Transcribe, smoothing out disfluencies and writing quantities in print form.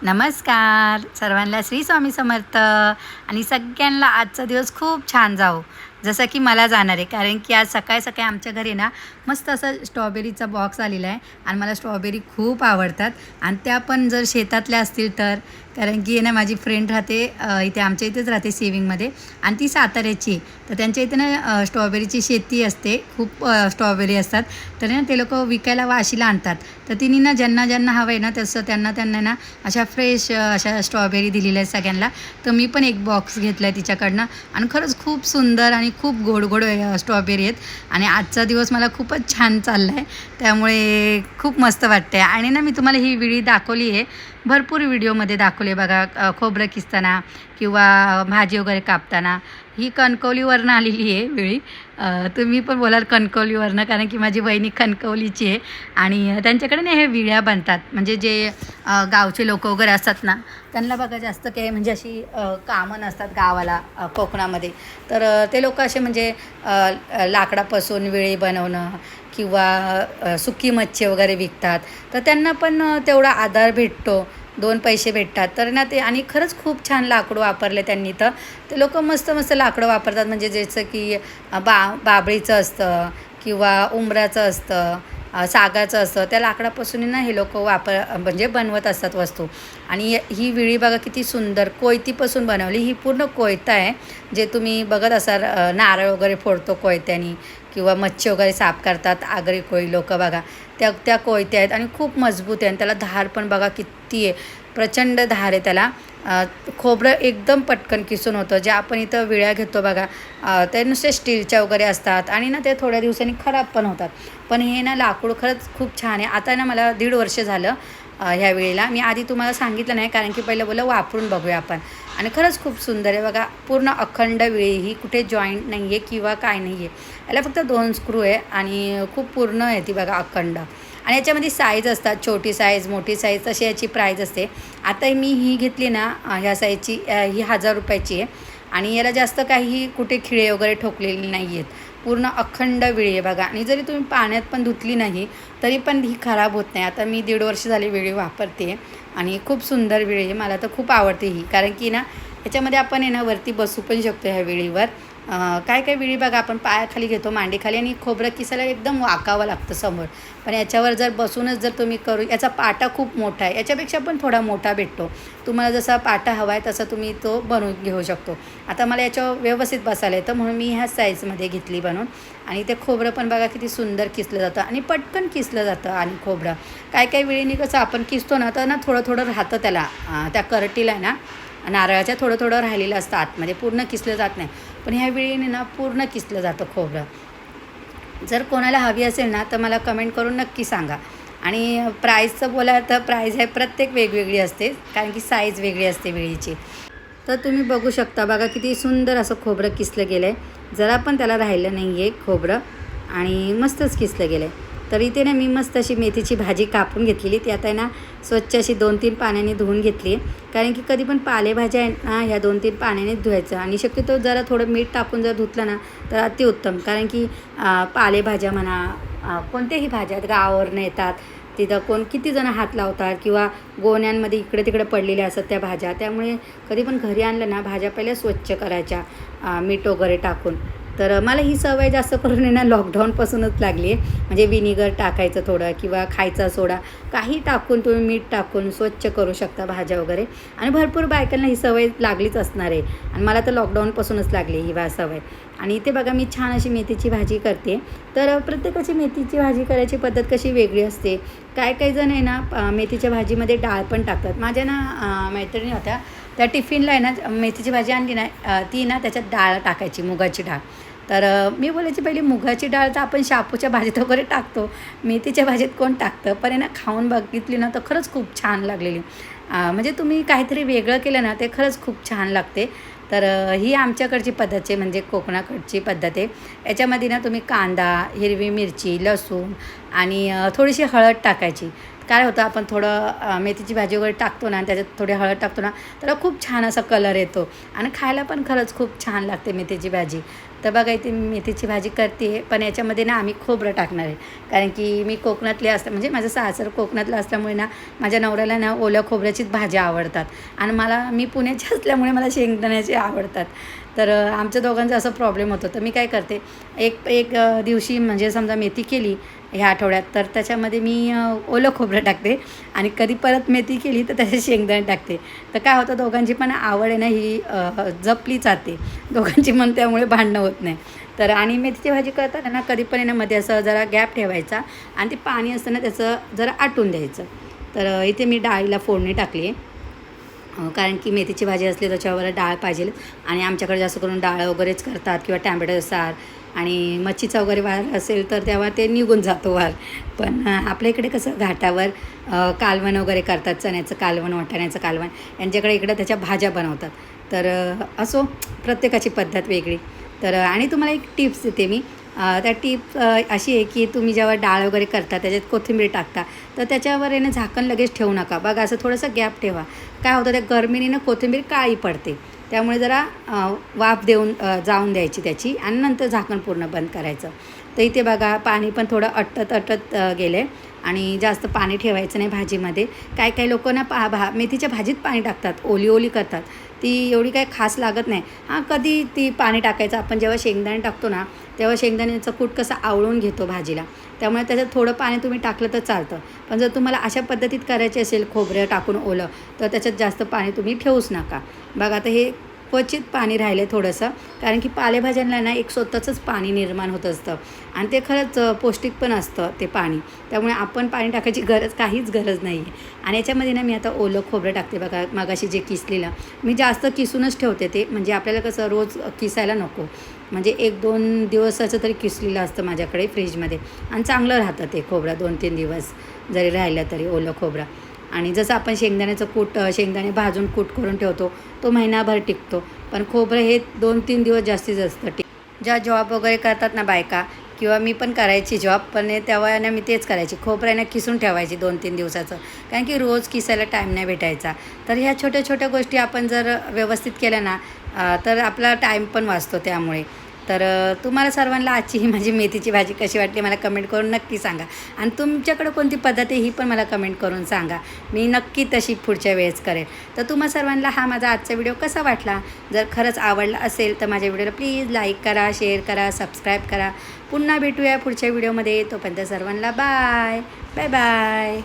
नमस्कार सर्वांना श्री स्वामी समर्थ आणि सगळ्यांना आजचा दिवस खूप छान जाओ जसं की मला जाणार आहे कारण की आज सकाळी सकाळी आमच्या घरी ना मस्त असं स्ट्रॉबेरीचा बॉक्स आलेला आहे आणि मला स्ट्रॉबेरी खूप आवडतात आणि त्या पण जर शेतातल्या असतील तर कारण की ना माझी फ्रेंड राहते इथे आमच्या इथेच राहते सेविंगमध्ये आणि ती साताऱ्याची तर त्यांच्या इथे ना स्ट्रॉबेरीची शेती असते खूप स्ट्रॉबेरी असतात तर ना ते लोक विकायला वाशीला आणतात तर तिने ना ज्यांना ज्यांना हवं आहे ना तसं त्यांना ना अशा फ्रेश अशा स्ट्रॉबेरी दिलेल्या आहेत सगळ्यांना तर मी पण एक बॉक्स घेतला आहे तिच्याकडनं आणि खरंच खूप सुंदर आणि खूप गोड गोड स्ट्रॉबेरी आहेत आणि आजचा दिवस मला खूपच छान चालला आहे त्यामुळे खूप मस्त वाटते आणि ना मी तुम्हाला ही विडी दाखवली आहे भरपूर व्हिडिओमध्ये दाखवले बघा खोबरं किसताना किंवा भाजी वगैरे कापताना ही कणकवलीवरनं आलेली आहे वेळी तुम्ही पण बोलाल कणकवलीवरनं कारण की माझी वहिनी कणकवलीची आहे आणि त्यांच्याकडे ना हे विड्या बनतात म्हणजे जे गावचे लोक वगैरे असतात ना त्यांना बघा जास्त काही म्हणजे अशी कामं नसतात गावाला कोकणामध्ये तर ते लोक असे म्हणजे लाकडापासून विळी बनवणं किंवा सुकी मच्छी वगैरे विकतात तर त्यांना पण तेवढा आधार भेटतो 2 पैसे भेटतात तर ना ते आणि खरंच खूप छान लाकूड वापरले त्यांनी तर ते लोक मस्त मस्त लाकडं वापरतात म्हणजे जसं की बाबळीचं असतं किंवा उंबराचं असतं सागाचं असतं त्या लाकडापासून ना हे लोक म्हणजे बनवत असतात वस्तू आणि ही विळी बघा किती सुंदर कोयतीपासून बनवली ही पूर्ण कोयता आहे जे तुम्ही बघत असाल नारळ वगैरे फोडतो कोयत्यानी किंवा मच्छी वगैरे साफ करतात आगरी कोळी लोक बघा त्या कोयत्या आहेत आणि खूप मजबूत आहे आणि त्याला धार पण बघा किती आहे प्रचंड धार आहे त्याला खोबरं एकदम पटकन किसून होतं जे आपण इथं विळ्या घेतो बघा ते नुसते स्टीलच्या वगैरे असतात आणि ना ते थोड्या दिवसांनी खराब पण होतात पण हे ना लाकूड खरंच खूप छान आहे आता ना मला 1.5 वर्ष झालं ह्या वेळेला मी आधी तुम्हाला सांगितलं नाही कारण की पहिलं बोललं वापरून बघूया आपण आणि खरंच खूप सुंदर आहे बघा पूर्ण अखंड विळी ही कुठे जॉईंट नाही आहे किंवा काय नाही आहे याला फक्त 2 स्क्रू आहे आणि खूप पूर्ण आहे ती बघा अखंड आणि याच्यामध्ये साईज असतात छोटी साईज मोठी साईज तशी याची प्राईज असते आता मी ही घेतली ना ह्या साईजची ही 1000 रुपयाची आहे आणि याला जास्त काही कुठे खिळे वगैरे ठोकलेले नाही आहेत पूर्ण अखंड विळी आहे बघा आणि जरी तुम्ही पाण्यात पण धुतली नाही तरी पण ही खराब होत नाही आता मी 1.5 वर्ष झाली विळी वापरते आणि खूप सुंदर विळी आहे मला तर खूप आवडते ही कारण की ना याच्यामध्ये आपण आहे ना वरती बसू पण शकतो ह्या विळीवर काय विळी बघा आपण पायाखाली घेतो मांडीखाली आणि खोबरं किसायला एकदम वाकावं लागतं समोर पण याच्यावर जर बसूनच जर तुम्ही करू याचा पाटा खूप मोठा आहे याच्यापेक्षा पण थोडा मोठा भेटतो तुम्हाला जसा पाटा हवा आहे तसा तुम्ही तो बनवून घेऊ शकतो आता मला याच्यावर व्यवस्थित बसायला येतं म्हणून मी ह्या साईजमध्ये घेतली बनवून आणि ते खोबरं पण बघा किती सुंदर किसलं जातं आणि पटकन किसलं जातं आणि खोबरं काय वेळीने कसं आपण किसतो ना तर ना थोडं राहतं त्याला त्या करटीला आहे ना नारळाच्या थोडं राहिलेलं असतं आतमध्ये पूर्ण किसलं जात नाही पण ह्या वेळीने ना पूर्ण किसलं जातं खोबरं जर कोणाला हवी असेल ना तर मला कमेंट करून नक्की सांगा आणि प्राईजचं बोला तर प्राईज आहे प्रत्येक वेगवेगळी असते कारण की साईज वेगळी असते वेळीची तर तुम्ही बघू शकता बघा किती सुंदर असं खोबरं किसलं गेलं आहे जरा पण त्याला राहिलं नाही आहे खोबरं आणि मस्तच किसलं गेलं आहे तर इथे ना मी मस्त अशी मेथीची भाजी कापून घेतलेली ती आता आहे ना स्वच्छ अशी 2-3 पाण्याने धुवून घेतली कारण की कधी पण पालेभाज्या आहे ना ह्या 2-3 पाण्यानेच धुवायचं आणि शक्यतो जरा थोडं मीठ टाकून जर धुतलं ना तर अतिउत्तम कारण की पालेभाज्या म्हणा कोणत्याही भाज्या गावावरनं येतात तिथं किती जण हात लावतात किंवा गोण्यांमध्ये इकडे तिकडे पडलेल्या असतात त्या भाज्या त्यामुळे कधी पण घरी आणलं ना भाज्या पहिल्या स्वच्छ करायच्या मीठ वगैरे टाकून तर मला ही सवय जास्त करून आहे ना लॉकडाऊनपासूनच लागली आहे म्हणजे विनिगर टाकायचं थोडं किंवा खायचा सोडा काही टाकून तुम्ही मीठ टाकून स्वच्छ करू शकता भाज्या वगैरे आणि भरपूर बायकांना ही सवय लागलीच असणार आहे आणि मला तर लॉकडाऊनपासूनच लागली ही सवय आणि इथे बघा मी छान अशी मेथीची भाजी करते तर प्रत्येकाची मेथीची भाजी करायची पद्धत कशी वेगळी असते काही जण आहे ना मेथीच्या भाजीमध्ये डाळ पण टाकतात माझ्या ना मैत्रिणी होत्या त्या टिफिनला आहे ना मेथीची भाजी आणली ना ती ना त्याच्यात डाळ टाकायची मुगाची डाळ तर मी बोलायची पहिली मुगाची डाळ तर आपण शापूच्या भाजीत वगैरे टाकतो मेथीच्या भाजीत कोण टाकतं पण आहे ना खाऊन बघितली ना तर खरंच खूप छान लागलेली म्हणजे तुम्ही काहीतरी वेगळं केलं ना ते खरंच खूप छान लागते तर ही आमच्याकडची पद्धत आहे म्हणजे कोकणाकडची पद्धत आहे याच्यामध्ये ना तुम्ही कांदा हिरवी मिरची लसूण आणि थोडीशी हळद टाकायची काय होतं आपण थोडं मेथीची भाजी वगैरे टाकतो ना आणि त्याच्यात थोडी हळद टाकतो ना त्याला खूप छान असा कलर येतो आणि खायला पण खरंच खूप छान लागते मेथीची भाजी. तर बघा इथे मी मेथीची भाजी करते पण याच्यामध्ये ना आम्ही खोबरं टाकणार आहे. कारण की मी कोकणातली म्हणजे माझं सासर कोकणातलं असल्यामुळे ना माझ्या नवऱ्याला ना ओल्या खोबऱ्याचीच भाज्या आवडतात आणि मी पुण्याची असल्यामुळे मला शेंगदाण्याचे आवडतात. तर आमच्या दोघांचा असा प्रॉब्लेम होतो. तर मी काय करते एक एक दिवशी म्हणजे समजा मेथी केली ह्या आठवड्यात तर त्याच्यामध्ये मी ओलं खोबरं टाकते आणि कधी परत मेथी केली तर त्याच्यात शेंगदाणे टाकते. तर काय होतं दोघांची पण आवड आहे ना ही जपली जाते दोघांची मन त्यामुळे भांडणं होत नाही. तर आणि मेथीची भाजी करताना ना कधी पण मध्ये असं जरा गॅप ठेवायचा आणि ते पाणी असताना त्याचं जरा आटून द्यायचं. तर इथे मी डाळीला फोडणी टाकली आहे कारण की मेथीची भाजी असली त्याच्यावर डाळ पाहिजे आणि आमच्याकडे जास्त करून डाळ वगैरेच करतात किंवा टॅमॅटो सार आणि मच्छीचा वगैरे वार असेल तर तेव्हा ते निघून जातो वार. पण आपल्या इकडे कसं घाटावर कालवण वगैरे करतात चण्याचं कालवण वाटाण्याचं कालवण यांच्याकडे इकडे त्याच्या भाज्या बनवतात. तर असो प्रत्येकाची पद्धत वेगळी. तर आणि तुम्हाला एक टिप्स देते मी त्या टिप अशी आहे की तुम्ही जेव्हा डाळ वगैरे करता त्याच्यात कोथिंबीर टाकता तर त्याच्यावर आहे ना झाकण लगेच ठेवू नका. बघा असं थोडंसं गॅप ठेवा. काय होतं त्या गरमीने ना कोथिंबीर काळी पडते त्यामुळे जरा वाफ देऊन जाऊन द्यायची त्याची आणि नंतर झाकण पूर्ण बंद करायचं. तर इथे बघा पाणी पण थोडं अटत गेलं आहे आणि जास्त पाणी ठेवायचं नाही भाजीमध्ये. काही लोक ना मेथीच्या भाजीत पाणी टाकतात ओली करतात ती एवढी काही खास लागत नाही. कधी ती पाणी टाकायचं आपण जेव्हा शेंगदाणे टाकतो ना तेव्हा शेंगदाण्याचं कूट कसं आवळून घेतो भाजीला त्यामुळे त्याच्यात थोडं पाणी तुम्ही टाकलं तर चालतं. पण जर तुम्हाला अशा पद्धतीत करायचे असेल खोबरं टाकून ओलं तर त्याच्यात जास्त पाणी तुम्ही ठेवूच नका. बघा आता हे क्वचित पाणी राहिलं थोडंसं कारण की पालेभाज्यांना ना एक स्वतःचंच पाणी निर्माण होत असतं आणि ते खरंच पौष्टिक पण असतं ते पाणी. त्यामुळे आपण पाणी टाकायची काहीच गरज नाही आहे. आणि याच्यामध्ये ना मी आता ओलं खोबरं टाकते. बघा मगाशी जे किसलेलं मी जास्त किसूनच ठेवते ते म्हणजे आपल्याला कसं रोज किसायला नको. म्हणजे 1-2 दिवसाचं तरी किसलेलं असतं माझ्याकडे फ्रीजमध्ये आणि चांगलं राहतं ते खोबरं 2-3 दिवस जरी राहिलं तरी ओलं खोबरं. आणि जसं आपण शेंगदाण्याचं शेंगदाणे भाजून कूट करून ठेवतो तो महिनाभर टिकतो. पण खोबरं हे 2-3 दिवस जास्तीत जास्त ज्या जॉब वगैरे करतात ना बायका किंवा मी पण करायची जॉब पण तेव्हा ना मी तेच करायची खोबऱ्यानं किसून ठेवायची 2-3 दिवसाचं कारण की रोज किसायला टाईम नाही भेटायचा. तर ह्या छोट्या छोट्या गोष्टी आपण जर व्यवस्थित केल्या ना तर आपला टाईम पण वाचतो त्यामुळे. तर तुम्हाला सर्वांना आजची ही माझी मेथीची भाजी कशी वाटली मला कमेंट करून नक्की सांगा आणि तुमच्याकडं कोणती पद्धत आहे ही पण मला कमेंट करून सांगा. मी नक्की तशी पुढच्या वेळेस करेल. तर तुम्हा सर्वांना हा माझा आजचा व्हिडिओ कसा वाटला जर खरंच आवडला असेल तर माझ्या व्हिडिओला प्लीज लाईक करा शेअर करा सबस्क्राईब करा. पुन्हा भेटूया पुढच्या व्हिडिओमध्ये. तोपर्यंत सर्वांना बाय बाय.